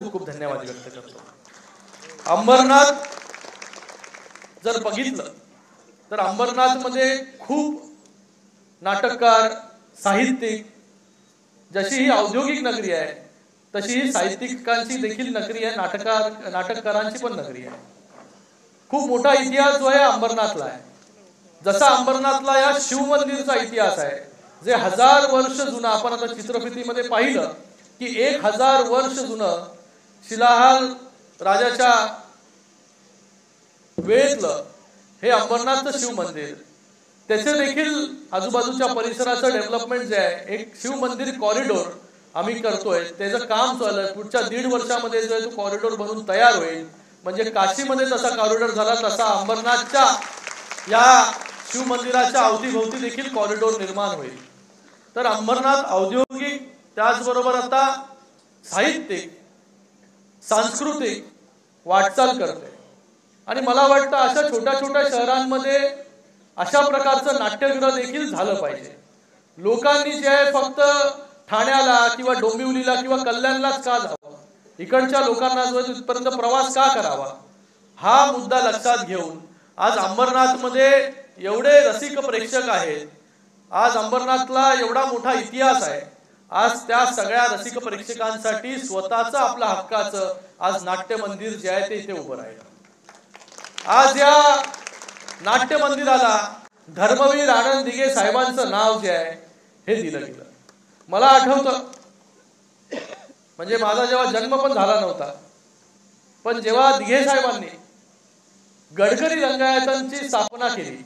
खूप खूप धन्यवाद व्यक्त करतो। अंबरनाथ जर बघितलं तर अंबरनाथ मध्ये खूप नाटककार, साहित्यिक, जशी ही औद्योगिक नगरी आहे तशी ही साहित्यिकांची देखील नगरी आहे, नाटककारांची पण नगरी आहे। खूप मोठा इतिहास जो आहे अंबरनाथला आहे। जसा अंबरनाथला या शिव मंदिरचा इतिहास आहे जे 1000 वर्ष जुना, आपण आता चित्रफितीमध्ये पाहिलं की 1000 वर्ष जुनं शिलाहार राजाच्या वेळेतलं हे अंबरनाथचं शिव मंदिर, त्याचे देखील आजूबाजूच्या परिसराचं डेव्हलपमेंट जे आहे, एक शिव मंदिर कॉरिडॉर आम्ही करतोय, त्याचं काम चालू आहे। पुढच्या 1.5 वर्षामध्ये जो आहे तो कॉरिडॉर बनून तयार होईल। म्हणजे काशीमध्ये जसा कॉरिडॉर झाला तसा अंबरनाथच्या या शिव मंदिराच्या अवतीभोवती देखील कॉरिडॉर निर्माण होईल। तर अंबरनाथ औद्योगिक, त्याचबरोबर आता साहित्यिक, सांस्कृतिक वाटचाल करते। आणि मला वाटतं अशा छोट्या छोट्या शहरांमध्ये अशा प्रकारचं नाट्यगृह देखील झालं पाहिजे। लोकांनी जे आहे फक्त ठाण्याला किंवा डोंबिवलीला किंवा कल्याणलाच का जावं, इकडच्या लोकांना जो आहे तिथपर्यंत प्रवास का करावा, हा मुद्दा लक्षात घेऊन आज अंबरनाथमध्ये एवढे रसिक प्रेक्षक आहेत, आज अंबरनाथला एवढा मोठा इतिहास आहे, आज त्या सगळ्या रसिक प्रेक्षकांसाठी स्वतःचं आपलं हक्काचं आज नाट्य मंदिर जे आहे ते इथे उभं राहिलं। आज या नाट्य मंदिराला धर्मवीर आनंद दिघे साहेबांचं नाव जे आहे हे दिलं गेलं। मला आठवतं, म्हणजे माझा जेव्हा जन्म पण झाला नव्हता, पण जेव्हा दिघे साहेबांनी गडकरी रंगायतांची स्थापना केली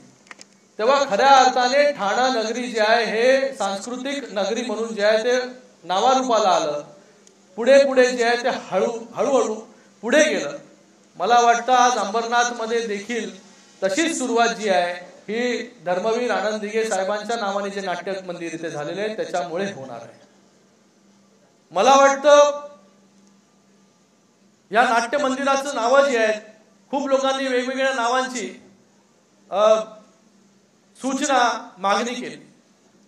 तेव्हा खऱ्या अर्थाने ठाणा नगरी जे आहे हे सांस्कृतिक नगरी म्हणून जे आहे ते नावारूपाला आलं। पुढे पुढे जे आहे ते हळूहळू पुढे गेलं। मला वाटतं आज अंबरनाथ मध्ये देखील तशीच सुरुवात जी आहे ही धर्मवीर आनंद दिघे साहेबांच्या नावाने जे नाट्य मंदिर इथे झालेले आहे त्याच्यामुळे होणार आहे। मला वाटतं या नाट्य मंदिराचं नावं जी आहेत, खूप लोकांनी वेगवेगळ्या नावांची सूचना मागणी केली।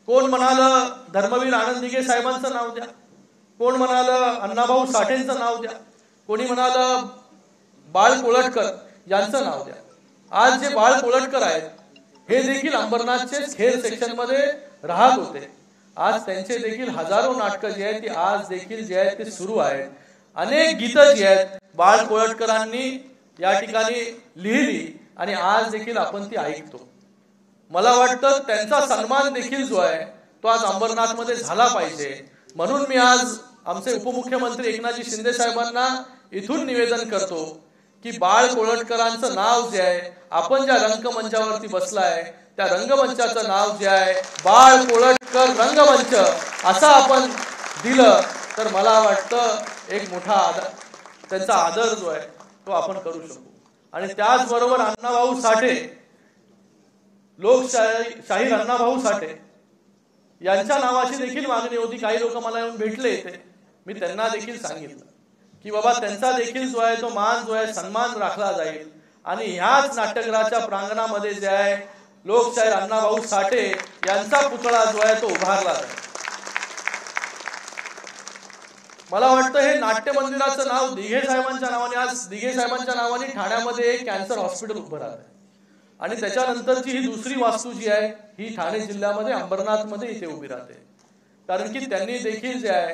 कोण म्हणालं धर्मवीर आनंद दिघे साहेबांचं नाव द्या, कोण म्हणालं अण्णाभाऊ साठेंचं नाव द्या, कोणी म्हणालं बाळ कोळटकर यांचं नाव द्या। आज जे बाळ कोळटकर आहेत हे देखील अंबरनाथचे खेर सेक्शन मध्ये राहत होते। आज त्यांचे देखील हजारो नाटकं जी आहेत ती आज देखील जे आहेत ते सुरू आहेत। अनेक गीतं जी आहेत बाळ कोळटकरांनी या ठिकाणी लिहिली आणि आज देखील आपण ती ऐकतो। मला वाटतं त्यांचा सन्मान देखील जो आहे तो आज अंबरनाथ मध्ये झाला पाहिजे। म्हणून मी आज आमचे उपमुख्यमंत्री एकनाथजी शिंदे साहेबांना इथून निवेदन करतो की बाळ कोळटकरांचं नाव जे आहे, आपण ज्या रंगमंचावरती बसलाय त्या रंगमंचाचं नाव जे आहे बाळ कोळटकर रंगमंच असं आपण दिलं तर मला वाटतं एक मोठा त्यांचा आदर जो आहे तो आपण करू शकू। आणि त्याचबरोबर अण्णाभाऊ साठे, लोकशाहीर अण्णाभाऊ साठे यांच्या नावाची देखील मागणी होती। काही लोक मला येऊन भेटले इथे, मी त्यांना देखील सांगितलं की बाबा त्यांचा देखील जो आहे तो मान जो आहे सन्मान राखला जाईल आणि ह्याच नाट्यगृहाच्या प्रांगणामध्ये जे आहे लोकशाहीर अण्णाभाऊ साठे यांचा पुतळा जो आहे तो उभारला जाईल। मला वाटतं हे नाट्य मंदिराचं नाव दिघे साहेबांच्या नावाने, आज दिघे साहेबांच्या नावाने ठाण्यामध्ये एक कॅन्सर हॉस्पिटल उभं राहत आहे आणि त्याच्यानंतरची ही दुसरी वास्तू जी आहे ही ठाणे जिल्ह्यामध्ये अंबरनाथ मध्ये इथे उभी राहते। कारण की त्यांनी देखील जे आहे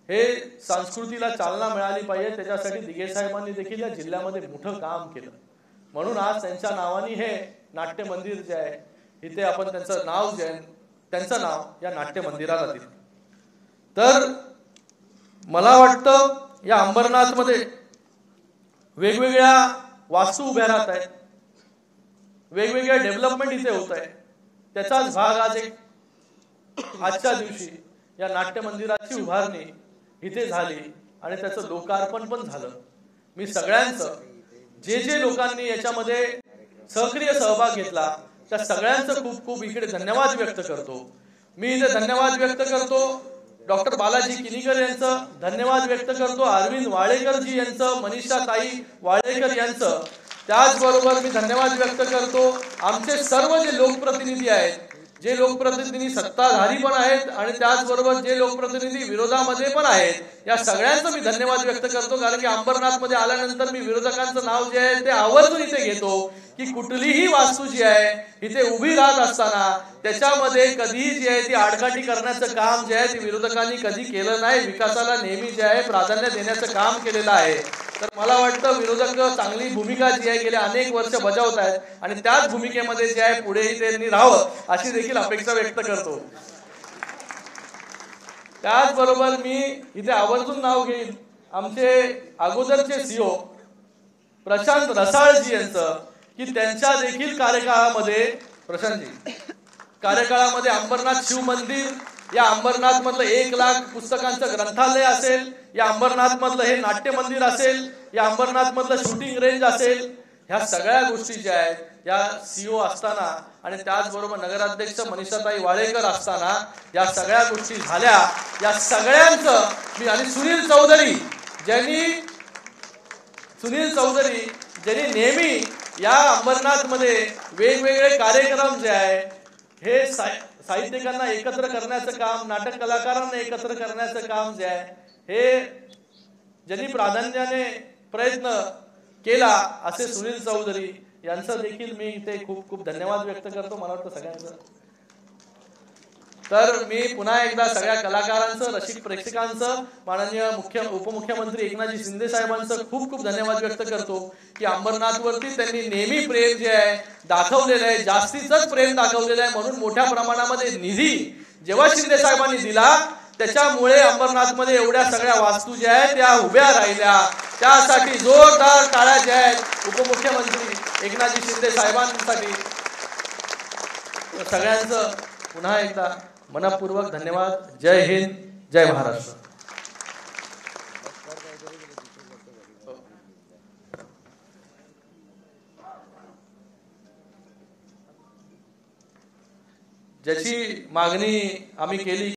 हे संस्कृतीला चालना मिळाली पाहिजे, त्याच्यासाठी दिघे साहेबांनी देखील या जिल्ह्यामध्ये मोठं काम केलं। म्हणून आज त्यांच्या नावाने हे नाट्य मंदिर जे आहे इथे आपण त्यांचं नाव जे आहे त्यांचं नाव या नाट्य मंदिराला दिलं। तर मला वाटतं या अंबरनाथ मध्ये वेगवेगळ्या वास्तू उभ्या राहत आहेत, वेगवेगळ्या डेव्हलपमेंट इथे होत आहे। त्याचाच भाग आज एक आजच्या दिवशी या नाट्य मंदिराची उभारणी इथे झाली आणि त्याचं लोकार्पण पण झालं। मी सगळ्यांचं, जे लोकांनी याच्यामध्ये सक्रिय सहभाग घेतला त्या सगळ्यांचं खूप खूप इकडे धन्यवाद व्यक्त करतो। मी इथे धन्यवाद व्यक्त करतो डॉक्टर बालाजी किनीकर यांचं, धन्यवाद व्यक्त करतो अरविंद वाळेकरजी यांचं, मनीषाताई वाळेकर यांचं, त्याचबरोबर मी धन्यवाद व्यक्त करतो आमचे सर्व जे लोकप्रतिनिधी आहेत जे लोकप्रतिनिधी सत्ताधारी पण आहेत आणि त्याचबरोबर जे लोकप्रतिनिधी विरोधामध्ये पण आहेत, या सगळ्यांचं मी धन्यवाद व्यक्त करतो. कारण की अंबरनाथमध्ये आल्यानंतर मी विरोधकांचं नाव जे आहे ते आवर्जून इथे घेतो की कुठलीही वास्तू जी आहे इथे उभी राहत असताना त्याच्यामध्ये कधीही जी आहे ती आडकाठी करण्याचं काम जे आहे ते विरोधकांनी कधी केलं नाही. विकासाला नेहमी जे आहे प्राधान्य देण्याचं काम केलेलं आहे. तर मला वाटतं विरोधक चांगली भूमिका जी आहे गेल्या अनेक वर्ष बजावत आहेत आणि त्याच भूमिकेमध्ये जे आहे पुढेही त्यांनी राहावं अशी देखील अपेक्षा व्यक्त करतो. त्याचबरोबर मी इथे आवर्जून नाव घेईन आमचे अगोदरचे सीओ प्रशांत रसाळजी यांचं की त्यांच्या देखील कार्यकाळामध्ये प्रशांतजी कार्यकाळामध्ये अंबरनाथ शिव मंदिर, या अंबरनाथ मधलं 1 लाख पुस्तकांचं ग्रंथालय असेल, या अंबरनाथ मधलं हे नाट्य मंदिर असेल, या अंबरनाथ मधलं शूटिंग रेंज असेल, ह्या सगळ्या गोष्टी ज्या आहेत या सीओ असताना आणि त्याचबरोबर नगराध्यक्ष मनीषाताई वाळेकर असताना या सगळ्या गोष्टी झाल्या. या सगळ्यांचं मी आणि सुनील चौधरी ज्यांनी नेहमी या अंबरनाथ मध्ये वेगवेगळे कार्यक्रम जे आहे हे साहित्यिकांना एकत्र करण्याचं काम, नाटक कलाकारांना एकत्र करण्याचं काम जे आहे हे ज्यांनी प्राधान्याने प्रयत्न केला असे सुनील चौधरी यांचं देखील मी इथे खूप खूप धन्यवाद व्यक्त करतो. मला वाटतं सगळ्यांचं. तर मी पुन्हा एकदा सगळ्या कलाकारांचं, रसिक प्रेक्षकांचं, माननीय उपमुख्यमंत्री एकनाथजी शिंदे साहेबांचं खूप खूप धन्यवाद व्यक्त करतो की अंबरनाथवरती त्यांनी नेहमी प्रेम जे आहे दाखवलेलं आहे, जास्तीच प्रेम दाखवलेलं आहे. म्हणून मोठ्या प्रमाणामध्ये निधी जेव्हा शिंदे साहेबांनी दिला त्याच्यामुळे अंबरनाथमध्ये एवढ्या सगळ्या वास्तू ज्या आहेत त्या उभ्या राहिल्या. त्यासाठी जोरदार टाळ्या ज्या आहेत उपमुख्यमंत्री एकनाथजी शिंदे साहेबांसाठी. सगळ्यांचं पुन्हा एकदा मनपूर्वक धन्यवाद. जय हिंद, जय महाराष्ट्र. ज्याची मागणी आम्ही केली